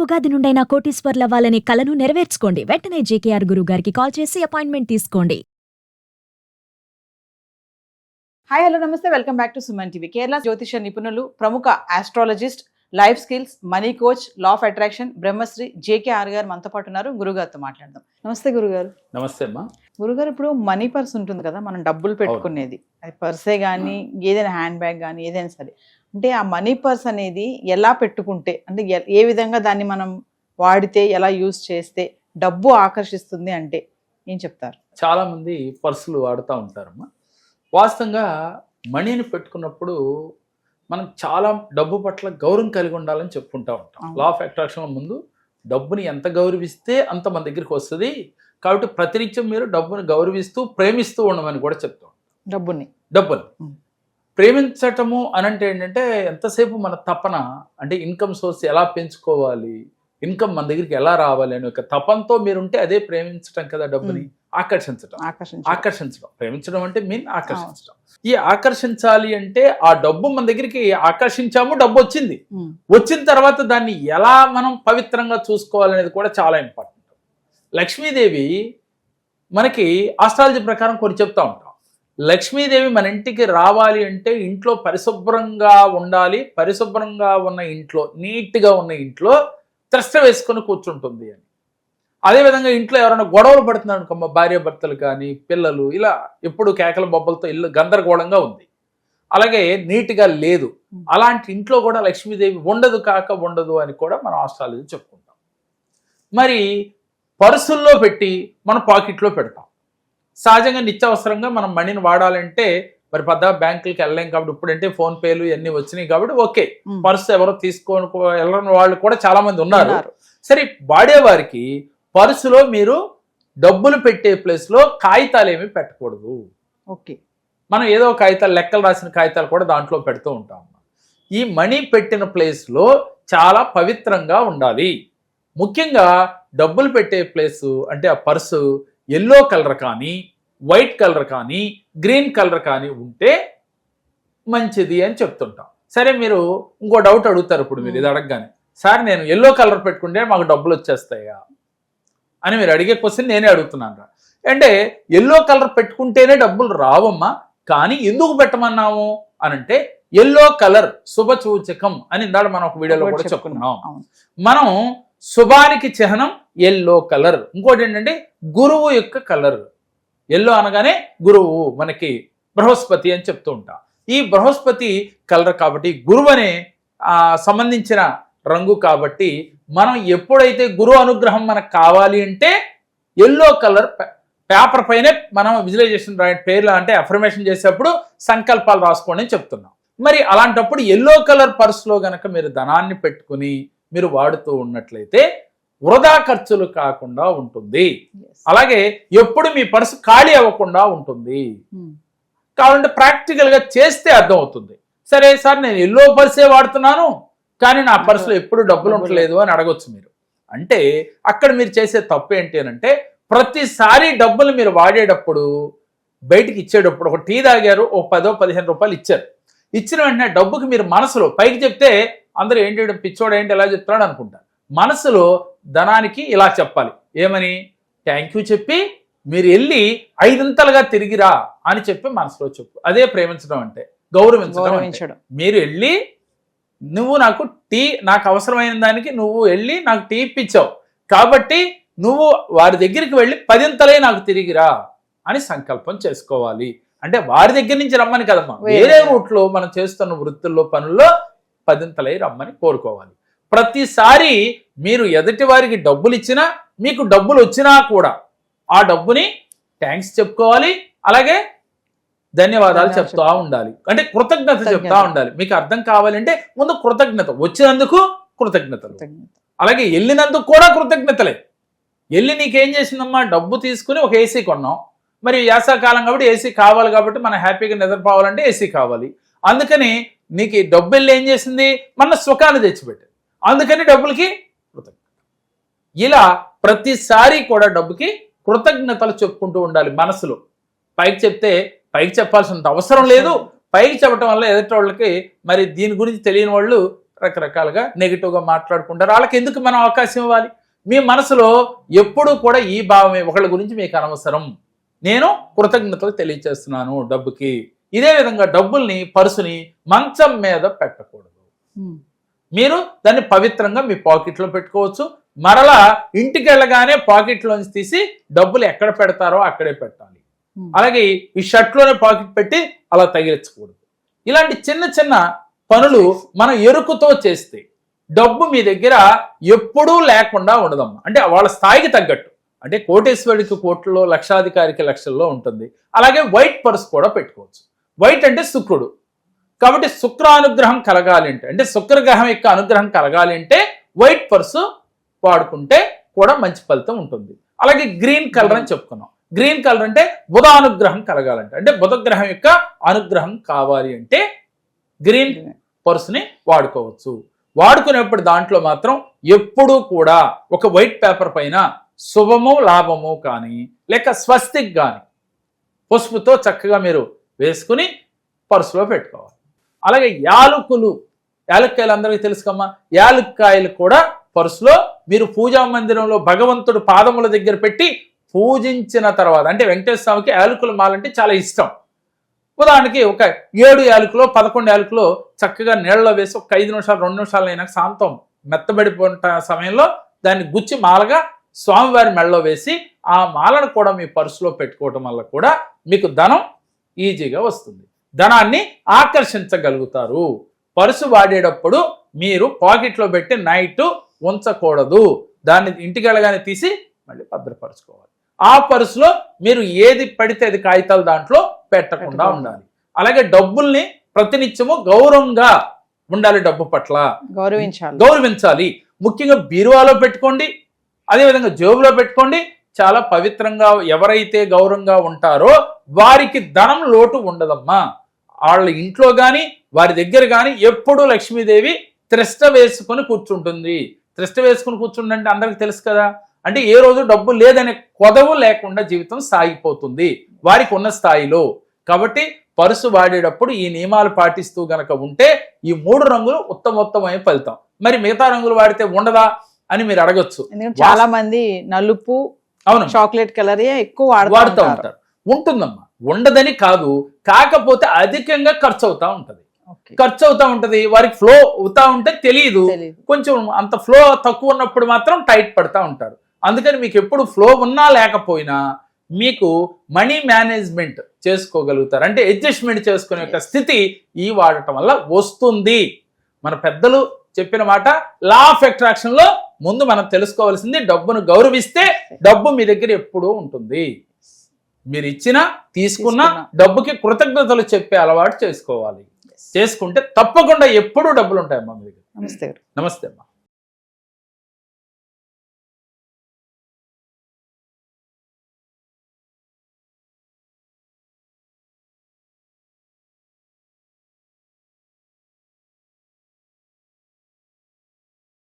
ఉగాది నుండైనా కోటీశ్వర్లవ్వాలనే కలను నెరవేర్చుకోండి. వెంటనే జేకేఆర్ గురువు గారికి కాల్ చేసి అపాయింట్మెంట్ తీసుకోండి. హాయ్ హలో నమస్తే, welcome back to Suman TV. Kerala జ్యోతిష నిపుణులు, ప్రముఖ astrologist, life skills, money coach, law of attraction Brahmashri JKR garu మనతో పాటు ఉన్నారు. గురుగారితో మాట్లాడదాం. నమస్తే గురుగారు. నమస్తే అమ్మా. గురుగారు, ఇప్పుడు మనీ పర్స్ ఉంటుంది కదా, మనం డబ్బులు పెట్టుకునేది, అది పర్సే కానీ ఏదైనా హ్యాండ్ బ్యాగ్ కానీ ఏదైనా సరే, అంటే ఆ మనీ పర్స్ అనేది ఎలా పెట్టుకుంటే, అంటే ఏ విధంగా దాన్ని మనం వాడితే, ఎలా యూజ్ చేస్తే డబ్బు ఆకర్షిస్తుంది అంటే ఏం చెప్తారు? చాలా మంది పర్సులు వాడుతూ ఉంటారమ్మా. వాస్తవంగా మనీని పెట్టుకున్నప్పుడు మనం చాలా డబ్బు పట్ల గౌరవం కలిగి ఉండాలని చెప్పుకుంటూ ఉంటాం. లా ఆఫ్ అట్రాక్షన్ ముందు డబ్బుని ఎంత గౌరవిస్తే అంత మన దగ్గరికి వస్తుంది. కాబట్టి ప్రతినిత్యం మీరు డబ్బుని గౌరవిస్తూ ప్రేమిస్తూ ఉండమని కూడా చెప్తాం. డబ్బుని ప్రేమించటము అనంటే ఏంటంటే ఎంతసేపు మన తపన, అంటే ఇన్కమ్ సోర్స్ ఎలా పెంచుకోవాలి, ఇన్కమ్ మన దగ్గరికి ఎలా రావాలి అనే ఒక తపంతో మీరుంటే అదే ప్రేమించటం కదా. డబ్బుని ఆకర్షించడం. ప్రేమించడం అంటే మీన్ ఆకర్షించడం. ఈ ఆకర్షించాలి అంటే ఆ డబ్బు మన దగ్గరికి ఆకర్షించాము, డబ్బు వచ్చింది. వచ్చిన తర్వాత దాన్ని ఎలా మనం పవిత్రంగా చూసుకోవాలనేది కూడా చాలా ఇంపార్టెంట్. లక్ష్మీదేవి మనకి ఆస్ట్రాలజీ ప్రకారం కొన్ని చెప్తా ఉంటాం. లక్ష్మీదేవి మన ఇంటికి రావాలి అంటే ఇంట్లో పరిశుభ్రంగా ఉండాలి. పరిశుభ్రంగా ఉన్న ఇంట్లో, నీట్గా ఉన్న ఇంట్లో త్రష్ట వేసుకొని కూర్చుంటుంది అని. అదేవిధంగా ఇంట్లో ఎవరైనా గొడవలు పడుతున్నారు అనుకో, భార్య భర్తలు కానీ పిల్లలు, ఇలా ఎప్పుడు కేకల బొబ్బలతో ఇల్లు గందరగోళంగా ఉంది, అలాగే నీట్గా లేదు, అలాంటి ఇంట్లో కూడా లక్ష్మీదేవి ఉండదు అని కూడా మనం ఆస్ట్రాలజీ చెప్పుకుంటాం. మరి పర్సుల్లో పెట్టి మన పాకెట్లో పెడతాం. సహజంగా నిత్యావసరంగా మనం మనీని వాడాలంటే మరి పెద్ద బ్యాంకులకి వెళ్ళలేం కాబట్టి, ఇప్పుడంటే ఫోన్ పేలు ఇవన్నీ వచ్చినాయి కాబట్టి ఓకే, పర్సు ఎవరో తీసుకొని వెళ్ళని వాళ్ళు కూడా చాలా మంది ఉన్నారు. సరే, వాడేవారికి పర్సులో మీరు డబ్బులు పెట్టే ప్లేస్లో కాగితాలు ఏమి పెట్టకూడదు. ఓకే, మనం ఏదో కాగితాలు, లెక్కలు రాసిన కాగితాలు కూడా దాంట్లో పెడుతూ ఉంటాం. ఈ మనీ పెట్టిన ప్లేస్లో చాలా పవిత్రంగా ఉండాలి. ముఖ్యంగా డబ్బులు పెట్టే ప్లేసు అంటే ఆ పర్సు ఎల్లో కలర్ కానీ, వైట్ కలర్ కానీ, గ్రీన్ కలర్ కానీ ఉంటే మంచిది అని చెప్తుంటాం. సరే, మీరు ఇంకో డౌట్ అడుగుతారు. ఇప్పుడు మీరు ఇది అడగగానే, సార్ నేను ఎల్లో కలర్ పెట్టుకుంటే మాకు డబ్బులు వచ్చేస్తాయా అని మీరు అడిగే క్వశ్చన్ నేనే అడుగుతున్నాను. అంటే ఎల్లో కలర్ పెట్టుకుంటేనే డబ్బులు రావమ్మా, కానీ ఎందుకు పెట్టమన్నాము అనంటే ఎల్లో కలర్ శుభ సూచకం అని ఇందాక మనం ఒక వీడియోలో కూడా చెప్పుకున్నాం. మనం శుభానికి చిహ్నం ఎల్లో కలర్. ఇంకోటి ఏంటంటే గురువు యొక్క కలర్. ఎల్లో అనగానే గురువు, మనకి బృహస్పతి అని చెప్తూ ఉంటాం. ఈ బృహస్పతి కలర్ కాబట్టి గురువు అనే సంబంధించిన రంగు కాబట్టి మనం ఎప్పుడైతే గురువు అనుగ్రహం మనకు కావాలి అంటే ఎల్లో కలర్ పేపర్ పైనే మనం విజువలైజేషన్ పేర్లు అంటే అఫర్మేషన్ చేసేటప్పుడు సంకల్పాలు రాసుకోండి అని చెప్తున్నాం. మరి అలాంటప్పుడు ఎల్లో కలర్ పర్సులో గనక మీరు ధనాన్ని పెట్టుకుని మీరు వాడుతూ ఉన్నట్లయితే వృధా ఖర్చులు కాకుండా ఉంటుంది. అలాగే ఎప్పుడు మీ పర్సు ఖాళీ అవ్వకుండా ఉంటుంది. కావాలంటే ప్రాక్టికల్గా చేస్తే అర్థమవుతుంది. సరే సార్, నేను ఎల్లో పర్సే వాడుతున్నాను కానీ నా పర్సులో ఎప్పుడు డబ్బులు ఉండలేదు అని అడగొచ్చు మీరు. అంటే అక్కడ మీరు చేసే తప్పు ఏంటి అని అంటే, ప్రతిసారి డబ్బులు మీరు వాడేటప్పుడు, బయటికి ఇచ్చేటప్పుడు, ఒక టీ తాగారు, ఓ 10-15 రూపాయలు ఇచ్చారు, ఇచ్చిన వెంటనే డబ్బుకి మీరు మనసులో పైకి చెప్తే అందరూ ఏంటి పిచ్చోడు ఏంటి ఎలా చెప్తున్నాడు అనుకుంటారు. మనసులో ధనానికి ఇలా చెప్పాలి, ఏమని? థ్యాంక్ యూ చెప్పి మీరు వెళ్ళి 5 తిరిగిరా అని చెప్పి మనసులో చెప్పు. అదే ప్రేమించడం అంటే, గౌరవించడం. మీరు వెళ్ళి, నువ్వు నాకు నాకు అవసరమైన దానికి నువ్వు వెళ్ళి నాకు టీ ఇప్పించావు కాబట్టి నువ్వు వారి దగ్గరికి వెళ్ళి 10 నాకు తిరిగిరా అని సంకల్పం చేసుకోవాలి. అంటే వారి దగ్గర నుంచి రమ్మని కదమ్మా, వేరే రూట్లో మనం చేస్తున్న వృత్తుల్లో, పనుల్లో 10 రమ్మని కోరుకోవాలి. ప్రతిసారి మీరు ఎదుటి వారికి డబ్బులు ఇచ్చినా, మీకు డబ్బులు వచ్చినా కూడా ఆ డబ్బుని థ్యాంక్స్ చెప్పుకోవాలి. అలాగే ధన్యవాదాలు చెప్తా ఉండాలి, అంటే కృతజ్ఞత చెప్తా ఉండాలి. మీకు అర్థం కావాలంటే ముందు కృతజ్ఞత, వచ్చినందుకు కృతజ్ఞతలు, అలాగే వెళ్ళినందుకు కూడా కృతజ్ఞతలే. వెళ్ళి నీకేం చేసిందమ్మా, డబ్బు తీసుకుని ఒక ఏసీ కొన్నాం, మరి వేసవకాలం కాబట్టి ఏసీ కావాలి కాబట్టి మనం హ్యాపీగా నిద్రపోవాలంటే ఏసీ కావాలి, అందుకని నీకు డబ్బు వెళ్ళి ఏం చేసింది, మన సుఖాన్ని తెచ్చిపెట్టింది, అందుకని డబ్బులకి కృతజ్ఞత. ఇలా ప్రతిసారి కూడా డబ్బుకి కృతజ్ఞతలు చెప్పుకుంటూ ఉండాలి మనసులో. పైకి చెప్తే పైకి చెప్పాల్సినంత అవసరం లేదు. పైకి చెప్పడం వల్ల ఎదుటి వాళ్ళకి మరి దీని గురించి తెలియని వాళ్ళు రకరకాలుగా నెగిటివ్గా మాట్లాడుకుంటారు. వాళ్ళకి ఎందుకు మనం అవకాశం ఇవ్వాలి? మీ మనసులో ఎప్పుడూ కూడా ఈ భావమే, ఒకళ్ళ గురించి మీకు అనవసరం, నేను కృతజ్ఞతలు తెలియచేస్తున్నాను డబ్బుకి. ఇదే విధంగా డబ్బుల్ని, పర్సుని మంచం మీద పెట్టకూడదు. మీరు దాన్ని పవిత్రంగా మీ పాకెట్లో పెట్టుకోవచ్చు. మరలా ఇంటికి వెళ్ళగానే పాకెట్లోంచి తీసి డబ్బులు ఎక్కడ పెడతారో అక్కడే పెట్టాలి. అలాగే ఈ షర్ట్లోనే పాకెట్ పెట్టి అలా తగిలించకూడదు. ఇలాంటి చిన్న చిన్న పనులు మనం ఎరుకుతో చేస్తే డబ్బు మీ దగ్గర ఎప్పుడూ లేకుండా ఉండదమ్మా. అంటే వాళ్ళ స్థాయికి తగ్గట్టు, అంటే కోటేశ్వరుడికి కోట్లలో, లక్షాధికారికి లక్షల్లో ఉంటుంది. అలాగే వైట్ పర్స్ కూడా పెట్టుకోవచ్చు. వైట్ అంటే శుక్రుడు కాబట్టి శుక్ర అనుగ్రహం కలగాలి అంటే శుక్రగ్రహం యొక్క అనుగ్రహం కలగాలి అంటే వైట్ పర్సు వాడుకుంటే కూడా మంచి ఫలితం ఉంటుంది. అలాగే గ్రీన్ కలర్ అని చెప్పుకున్నాం. గ్రీన్ కలర్ అంటే బుధ అనుగ్రహం కలగాలంటే, అంటే బుధగ్రహం యొక్క అనుగ్రహం కావాలి అంటే గ్రీన్ పర్సుని వాడుకోవచ్చు. వాడుకునేప్పుడు దాంట్లో మాత్రం ఎప్పుడూ కూడా ఒక వైట్ పేపర్ పైన శుభము లాభము కానీ లేక స్వస్తిక్ కానీ పసుపుతో చక్కగా మీరు వేసుకుని పర్సులో పెట్టుకోవాలి. అలాగే యాలకులు, యాలక్కాయలు అందరికీ తెలుసుకమ్మా, యాలక్కాయలు కూడా పర్సులో మీరు పూజా మందిరంలో భగవంతుడు పాదముల దగ్గర పెట్టి పూజించిన తర్వాత, అంటే వెంకటేశ్వర స్వామికి యాలకుల మాలంటే చాలా ఇష్టం. ఉదాహరణకి ఒక 7 యాలకులో 11 యాలకులో చక్కగా నీళ్ళలో వేసి ఒక 5 నిమిషాలు 2 నిమిషాలు అయినా శాంతం మెత్తబడిపోయిన సమయంలో దాన్ని గుచ్చి మాలగా స్వామివారి మెడలో వేసి ఆ మాలను కూడా మీ పర్సులో పెట్టుకోవటం వల్ల కూడా మీకు ధనం ఈజీగా వస్తుంది. ధనాన్ని ఆకర్షించగలుగుతారు. పర్సు వాడేటప్పుడు మీరు పాకెట్లో పెట్టి నైట్ ఉంచకూడదు. దాన్ని ఇంటికి వెళ్ళగానే తీసి మళ్ళీ భద్రపరచుకోవాలి. ఆ పర్సులో మీరు ఏది పడితే అది కాగితాలు దాంట్లో పెట్టకుండా ఉండాలి. అలాగే డబ్బుల్ని ప్రతినిత్యము గౌరవంగా ఉండాలి. డబ్బు పట్ల గౌరవించాలి. ముఖ్యంగా బీరువాలో పెట్టుకోండి, అదేవిధంగా జేబులో పెట్టుకోండి. చాలా పవిత్రంగా ఎవరైతే గౌరవంగా ఉంటారో వారికి ధనం లోటు ఉండదమ్మా. వాళ్ళ ఇంట్లో కానీ వారి దగ్గర కానీ ఎప్పుడూ లక్ష్మీదేవి త్రిష్ట వేసుకొని కూర్చుంటుంది. త్రిష్ట వేసుకుని కూర్చుండంటే అందరికి తెలుసు కదా, అంటే ఏ రోజు డబ్బు లేదనే కొదవు లేకుండా జీవితం సాగిపోతుంది వారికి ఉన్న స్థాయిలో. కాబట్టి పర్సు వాడేటప్పుడు ఈ నియమాలు పాటిస్తూ గనక ఉంటే ఈ 3 రంగులు ఉత్తమోత్తమైన ఫలితం. మరి మిగతా రంగులు వాడితే ఉండదా అని మీరు అడగొచ్చు. చాలా మంది నలుపు, అవును, చాక్లెట్ కలర్ ఎక్కువ వాడుతూ ఉంటారు. ఉంటుందమ్మా, ఉండదని కాదు, కాకపోతే అధికంగా ఖర్చు అవుతా ఉంటది. వారికి ఫ్లో అవుతా ఉంటే తెలియదు. కొంచెం అంత ఫ్లో తక్కువ ఉన్నప్పుడు మాత్రం టైట్ పడతా ఉంటారు. అందుకని మీకు ఎప్పుడు ఫ్లో ఉన్నా లేకపోయినా మీకు మనీ మేనేజ్మెంట్ చేసుకోగలుగుతారు. అంటే అడ్జస్ట్మెంట్ చేసుకునే యొక్క స్థితి ఈ వాడటం వల్ల వస్తుంది. మన పెద్దలు చెప్పిన మాట లా ఆఫ్ అట్రాక్షన్ లో ముందు మనం తెలుసుకోవాల్సింది, డబ్బును గౌరవిస్తే డబ్బు మీ దగ్గర ఎప్పుడూ ఉంటుంది. మీరు ఇచ్చినా తీసుకున్నా డబ్బుకి కృతజ్ఞతలు చెప్పే అలవాటు చేసుకోవాలి. చేసుకుంటే తప్పకుండా ఎప్పుడూ డబ్బులు ఉంటాయమ్మా మీ దగ్గర. నమస్తే. నమస్తే అమ్మా.